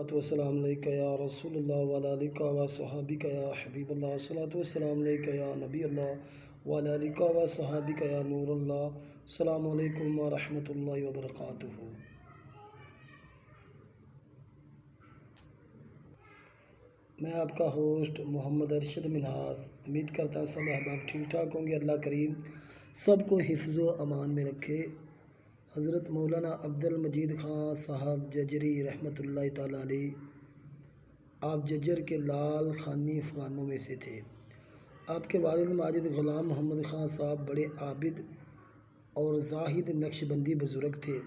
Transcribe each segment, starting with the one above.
الصلاۃ والسلام علیکہ یا رسول اللہ وعلی آلکہ و صحابکہ یا حبیب اللہ، الصلاۃ والسلام علیکہ یا نبی اللہ وعلی آلکہ و صحابکہ یا نور اللہ۔ السلام علیکم ورحمۃ اللہ وبرکاتہ۔ میں آپ کا ہوسٹ محمد ارشد منہاس، امید کرتا ہوں سب احباب ٹھیک ٹھاک ہوں گے۔ اللہ کریم سب کو حفظ و امان میں رکھے۔ حضرت مولانا عبد المجید خان صاحب ججری رحمۃ اللہ تعالیٰ علیہ، آپ ججر کے لال خانی افغانوں میں سے تھے۔ آپ کے والد ماجد غلام محمد خان صاحب بڑے عابد اور زاہد نقش بندی بزرگ تھے۔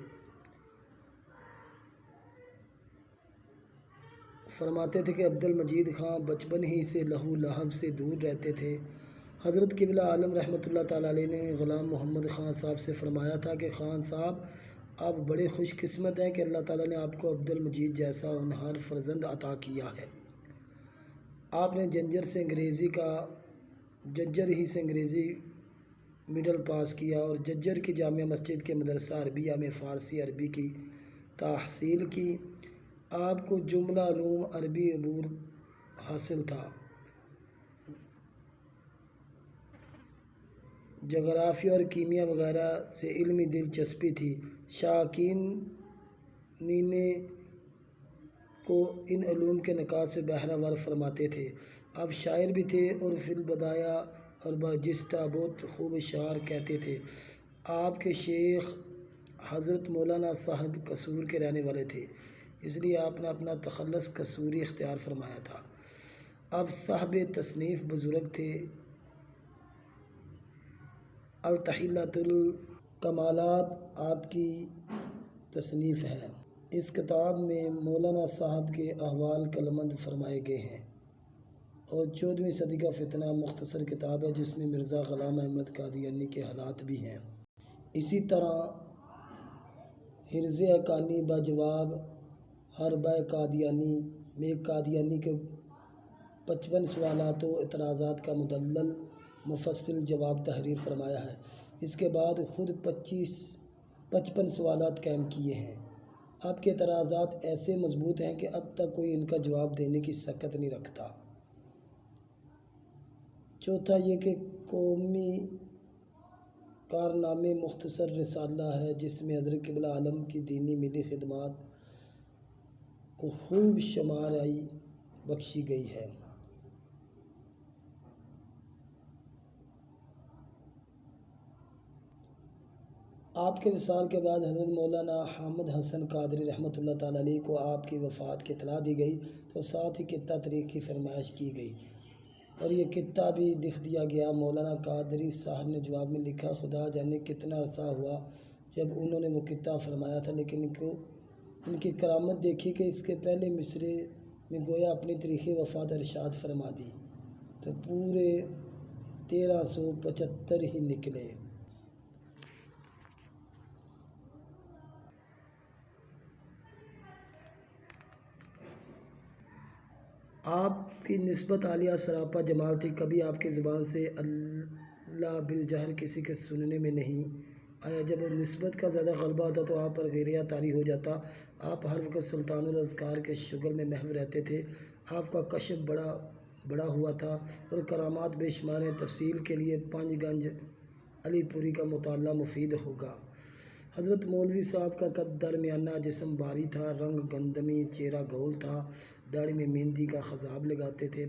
فرماتے تھے کہ عبد المجید خان بچپن ہی سے لہو لہب سے دور رہتے تھے۔ حضرت قبلہ عالم رحمۃ اللہ تعالیٰ علیہ نے غلام محمد خان صاحب سے فرمایا تھا کہ خان صاحب، آپ بڑے خوش قسمت ہیں کہ اللہ تعالیٰ نے آپ کو عبد المجید جیسا ہونہار فرزند عطا کیا ہے۔ آپ نے ججر ہی سے انگریزی مڈل پاس کیا اور ججر کی جامعہ مسجد کے مدرسہ عربیہ میں فارسی عربی کی تحصیل کی۔ آپ کو جملہ علوم عربی عبور حاصل تھا۔ جغرافیہ اور کیمیا وغیرہ سے علمی دلچسپی تھی۔ شائقین کو ان علوم کے نکات سے بہرہ ور فرماتے تھے۔ آپ شاعر بھی تھے اور فی البدایہ اور برجستہ بہت خوب اشعار کہتے تھے۔ آپ کے شیخ حضرت مولانا صاحب قصور کے رہنے والے تھے، اس لیے آپ نے اپنا تخلص قصوری اختیار فرمایا تھا۔ آپ صاحب تصنیف بزرگ تھے۔ التحیلۃ الکمالات آپ کی تصنیف ہے۔ اس کتاب میں مولانا صاحب کے احوال قلمبند فرمائے گئے ہیں اور 14ویں صدی کا فتنہ مختصر کتاب ہے جس میں مرزا غلام احمد قادیانی کے حالات بھی ہیں۔ اسی طرح حرز حقانی باجواب حربہ قادیانی میں قادیانی کے 55 سوالات و اعتراضات کا مدلل مفصل جواب تحریر فرمایا ہے۔ اس کے بعد خود 55 سوالات قائم کیے ہیں۔ آپ کے اعتراضات ایسے مضبوط ہیں کہ اب تک کوئی ان کا جواب دینے کی سکت نہیں رکھتا۔ چوتھا یہ کہ قومی کارنامے مختصر رسالہ ہے جس میں حضرت قبلہ عالم کی دینی ملی خدمات کو خوب شمارائی بخشی گئی ہے۔ آپ کے وصال کے بعد حضرت مولانا حامد حسن قادری رحمۃ اللہ تعالیٰ علیہ کو آپ کی وفات کی اطلاع دی گئی تو ساتھ ہی خطہ طریق کی فرمائش کی گئی اور یہ خطہ بھی لکھ دیا گیا۔ مولانا قادری صاحب نے جواب میں لکھا، خدا جانے کتنا عرصہ ہوا جب انہوں نے وہ خطہ فرمایا تھا، لیکن ان کی کرامت دیکھی کہ اس کے پہلے مصرعے میں گویا اپنی تاریخ وفات ارشاد فرما دی تو پورے 1375 ہی نکلے۔ آپ کی نسبت عالیہ سراپا جمال تھی، کبھی آپ کی زبان سے اللہ بالجہر کسی کے سننے میں نہیں آیا۔ جب نسبت کا زیادہ غلبہ ہوتا تو آپ پر غیرہ طاری ہو جاتا۔ آپ ہر وقت سلطان الاذکار کے شغل میں محو رہتے تھے۔ آپ کا کشف بڑا ہوا تھا اور کرامات بے شمار ہیں۔ تفصیل کے لیے پنج گنج علی پوری کا مطالعہ مفید ہوگا۔ حضرت مولوی صاحب کا قد درمیانہ، جسم بھاری تھا، رنگ گندمی، چہرہ گول تھا، داڑھی میں مہندی کا خضاب لگاتے تھے،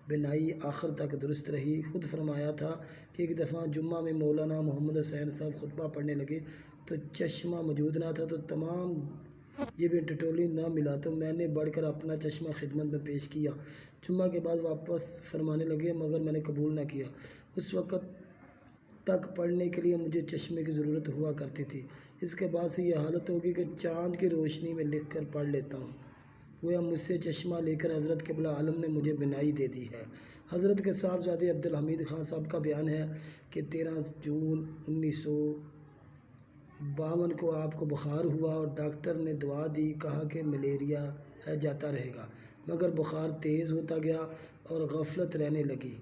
بینائی آخر تک درست رہی۔ خود فرمایا تھا کہ ایک دفعہ جمعہ میں مولانا محمد حسین صاحب خطبہ پڑھنے لگے تو چشمہ موجود نہ تھا، تو تمام یہ بھی ٹٹولی نہ ملا تو میں نے بڑھ کر اپنا چشمہ خدمت میں پیش کیا۔ جمعہ کے بعد واپس فرمانے لگے مگر میں نے قبول نہ کیا۔ اس وقت تک پڑھنے کے لیے مجھے چشمے کی ضرورت ہوا کرتی تھی، اس کے بعد سے یہ حالت ہوگی کہ چاند کی روشنی میں لکھ کر پڑھ لیتا ہوں۔ گویا مجھ سے چشمہ لے کر حضرت قبلہ عالم نے مجھے بینائی دے دی ہے۔ حضرت کے صاحبزادے عبد الحمید خان صاحب کا بیان ہے کہ 13 جون 1952 کو آپ کو بخار ہوا اور ڈاکٹر نے دوا دی، کہا کہ ملیریا ہے، جاتا رہے گا، مگر بخار تیز ہوتا گیا اور غفلت رہنے لگی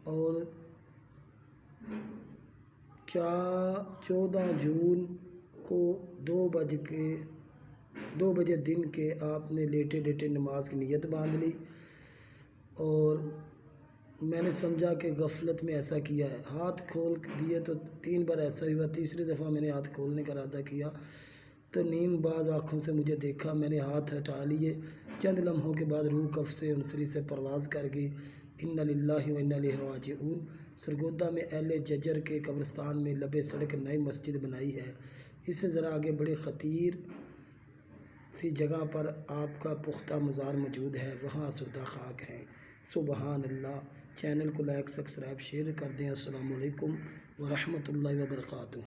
اور 14 جون کو 2:15 2 بجے دن کے آپ نے لیٹے لیٹے نماز کی نیت باندھ لی اور میں نے سمجھا کہ غفلت میں ایسا کیا ہے، ہاتھ کھول دیے تو 3 بار ایسا ہی ہوا، تیسری دفعہ میں نے ہاتھ کھولنے کا ارادہ کیا تو نیم باز آنکھوں سے مجھے دیکھا، میں نے ہاتھ ہٹا لیے، چند لمحوں کے بعد روح کف سے انسری سے پرواز کر گئی۔ انا للہ و انا الیہ راجعون۔ سرگودا میں اہل ججر کے قبرستان میں لبے سڑک نئی مسجد بنائی ہے، اس سے ذرا آگے بڑے خطیر سی جگہ پر آپ کا پختہ مزار موجود ہے، وہاں آسودہ خاک ہیں۔ سبحان اللہ۔ چینل کو لائک سبسکرائب شیئر کر دیں۔ السلام علیکم ورحمۃ اللہ وبرکاتہ۔